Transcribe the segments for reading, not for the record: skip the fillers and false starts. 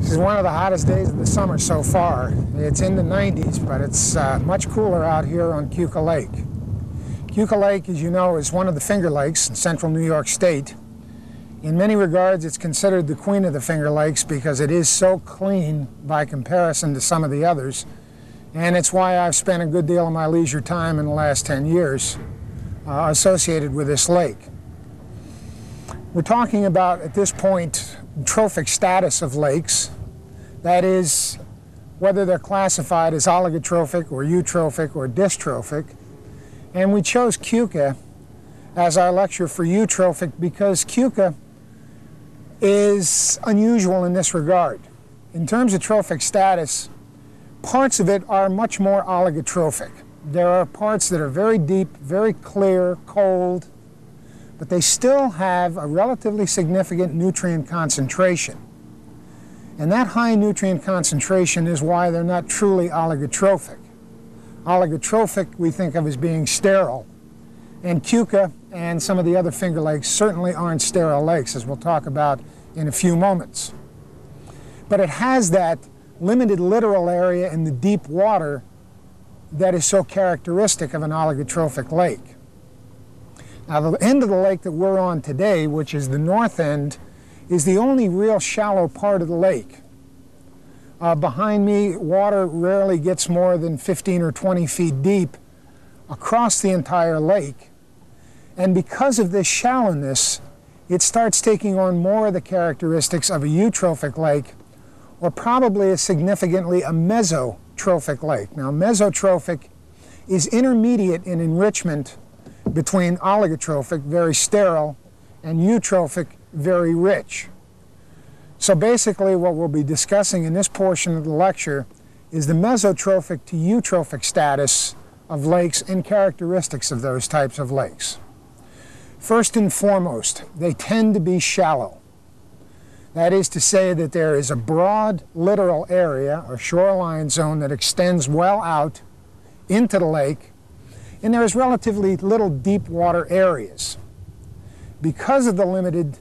This is one of the hottest days of the summer so far. It's in the 90s, but it's much cooler out here on Keuka Lake. Keuka Lake, as you know, is one of the Finger Lakes in central New York State. In many regards, it's considered the queen of the Finger Lakes because it is so clean by comparison to some of the others. And it's why I've spent a good deal of my leisure time in the last 10 years associated with this lake. We're talking about, at this point, trophic status of lakes. That is, whether they're classified as oligotrophic or eutrophic or dystrophic. And we chose Keuka as our lecture for eutrophic because Keuka is unusual in this regard. In terms of trophic status, parts of it are much more oligotrophic. There are parts that are very deep, very clear, cold, but they still have a relatively significant nutrient concentration. And that high nutrient concentration is why they're not truly oligotrophic. Oligotrophic we think of as being sterile, and Keuka and some of the other Finger Lakes certainly aren't sterile lakes, as we'll talk about in a few moments. But it has that limited littoral area in the deep water that is so characteristic of an oligotrophic lake. Now, the end of the lake that we're on today, which is the north end, is the only real shallow part of the lake. Behind me, water rarely gets more than 15 or 20 feet deep across the entire lake. And because of this shallowness, it starts taking on more of the characteristics of a eutrophic lake, or probably a mesotrophic lake. Now, mesotrophic is intermediate in enrichment between oligotrophic, very sterile, and eutrophic, very rich. So basically what we'll be discussing in this portion of the lecture is the mesotrophic to eutrophic status of lakes and characteristics of those types of lakes. First and foremost, they tend to be shallow. That is to say that there is a broad littoral area or shoreline zone that extends well out into the lake, and there is relatively little deep water areas. Because of the limited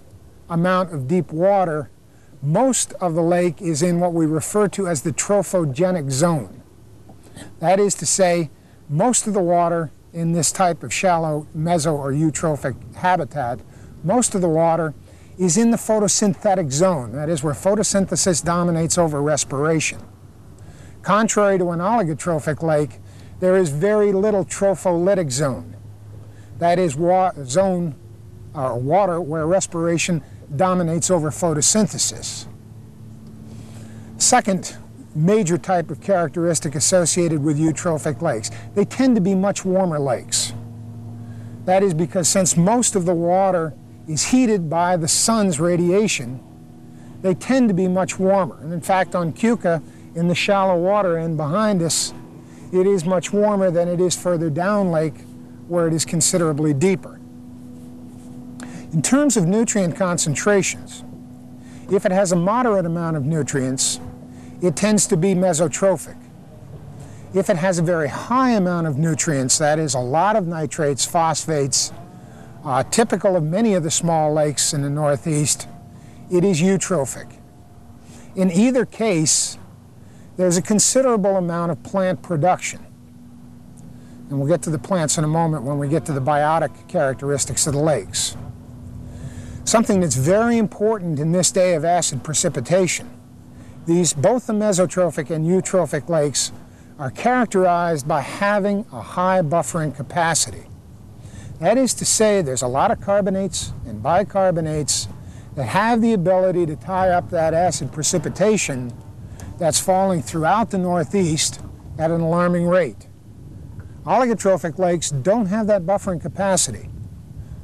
amount of deep water, most of the lake is in what we refer to as the trophogenic zone. That is to say, most of the water in this type of shallow meso or eutrophic habitat, most of the water is in the photosynthetic zone. That is where photosynthesis dominates over respiration. Contrary to an oligotrophic lake, there is very little tropholytic zone. That is water where respiration dominates over photosynthesis. Second major type of characteristic associated with eutrophic lakes, they tend to be much warmer lakes. That is because since most of the water is heated by the sun's radiation, they tend to be much warmer. And in fact, on Keuka, in the shallow water end behind us, it is much warmer than it is further down lake where it is considerably deeper. In terms of nutrient concentrations, if it has a moderate amount of nutrients, it tends to be mesotrophic. If it has a very high amount of nutrients, that is a lot of nitrates, phosphates, typical of many of the small lakes in the Northeast, it is eutrophic. In either case, there's a considerable amount of plant production. And we'll get to the plants in a moment when we get to the biotic characteristics of the lakes. Something that's very important in this day of acid precipitation, both the mesotrophic and eutrophic lakes are characterized by having a high buffering capacity. That is to say, there's a lot of carbonates and bicarbonates that have the ability to tie up that acid precipitation that's falling throughout the Northeast at an alarming rate. Oligotrophic lakes don't have that buffering capacity,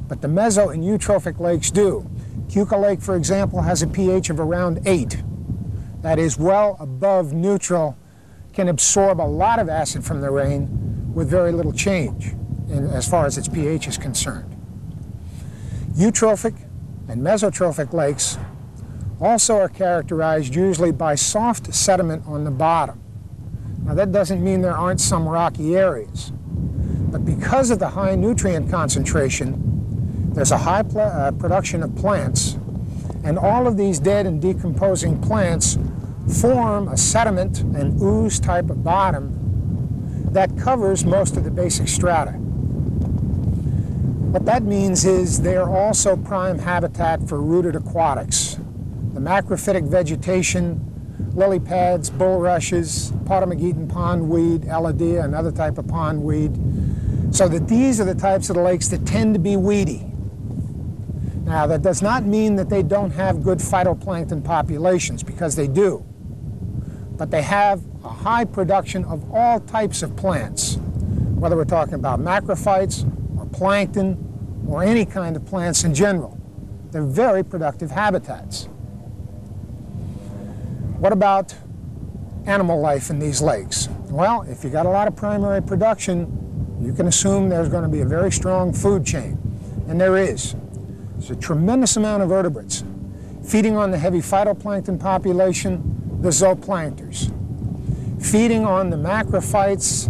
but the meso and eutrophic lakes do. Keuka Lake, for example, has a pH of around 8. That is well above neutral, can absorb a lot of acid from the rain with very little change as far as its pH is concerned. Eutrophic and mesotrophic lakes also are characterized usually by soft sediment on the bottom. Now that doesn't mean there aren't some rocky areas, but because of the high nutrient concentration, there's a high production of plants, and all of these dead and decomposing plants form a sediment, an ooze type of bottom that covers most of the basic strata. What that means is they are also prime habitat for rooted aquatics. The macrophytic vegetation, lily pads, bulrushes, Potamogeton pondweed, Elodea, another type of pondweed, so that these are the types of the lakes that tend to be weedy. Now, that does not mean that they don't have good phytoplankton populations, because they do. But they have a high production of all types of plants, whether we're talking about macrophytes or plankton or any kind of plants in general. They're very productive habitats. What about animal life in these lakes? Well, if you got a lot of primary production, you can assume there's going to be a very strong food chain, and there is. There's a tremendous amount of vertebrates feeding on the heavy phytoplankton population, the zooplankters, feeding on the macrophytes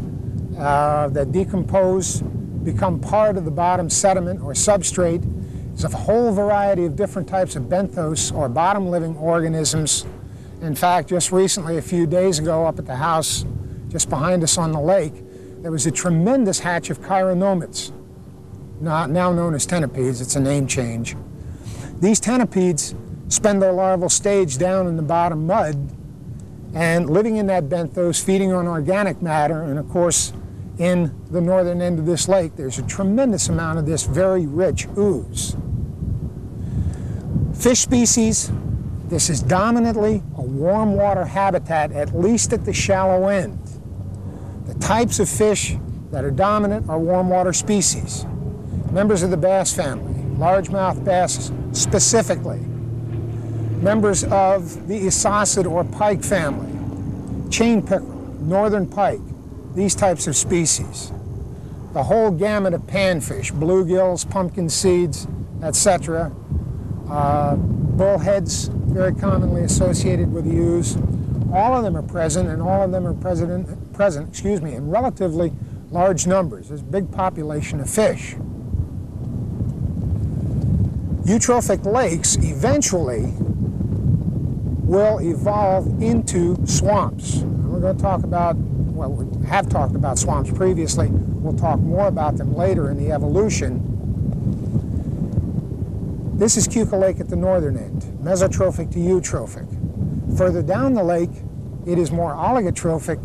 that decompose, become part of the bottom sediment or substrate. There's a whole variety of different types of benthos or bottom-living organisms. In fact, just recently, a few days ago, up at the house just behind us on the lake, there was a tremendous hatch of chironomids, now known as centipedes. It's a name change. These centipedes spend their larval stage down in the bottom mud and living in that benthos, feeding on organic matter. And of course, in the northern end of this lake, there's a tremendous amount of this very rich ooze. Fish species, this is dominantly a warm water habitat, at least at the shallow end. The types of fish that are dominant are warm water species. Members of the bass family, largemouth bass specifically. Members of the isoscid or pike family, chain pickerel, northern pike, these types of species. The whole gamut of panfish, bluegills, pumpkin seeds, etc. Bullheads, very commonly associated with ooze. All of them are present, and all of them are present in relatively large numbers. There's a big population of fish. Eutrophic lakes eventually will evolve into swamps. And we're going to talk about, well, we have talked about swamps previously. We'll talk more about them later in the evolution. This is Keuka Lake at the northern end, mesotrophic to eutrophic. Further down the lake, it is more oligotrophic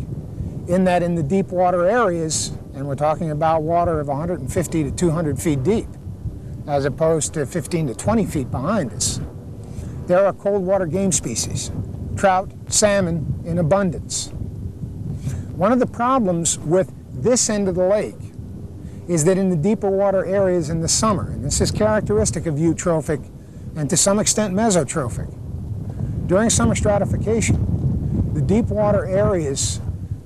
in that in the deep water areas, and we're talking about water of 150 to 200 feet deep, as opposed to 15 to 20 feet behind us, there are cold water game species, trout, salmon in abundance. One of the problems with this end of the lake is that in the deeper water areas in the summer, and this is characteristic of eutrophic and to some extent mesotrophic, during summer stratification, the deep water areas,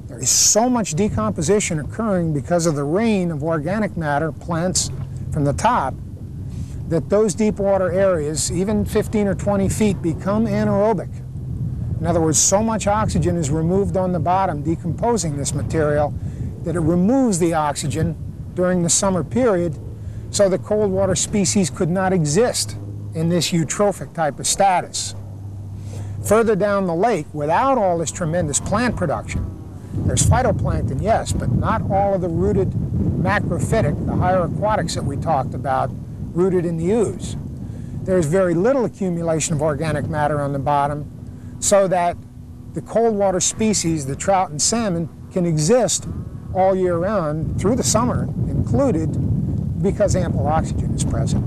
there is so much decomposition occurring because of the rain of organic matter, plants from the top, that those deep water areas, even 15 or 20 feet, become anaerobic. In other words, so much oxygen is removed on the bottom, decomposing this material, that it removes the oxygen during the summer period, so the cold water species could not exist in this eutrophic type of status. Further down the lake, without all this tremendous plant production, there's phytoplankton, yes, but not all of the rooted macrophytic, the higher aquatics that we talked about, rooted in the ooze. There's very little accumulation of organic matter on the bottom, so that the cold water species, the trout and salmon, can exist all year round, through the summer included, because ample oxygen is present.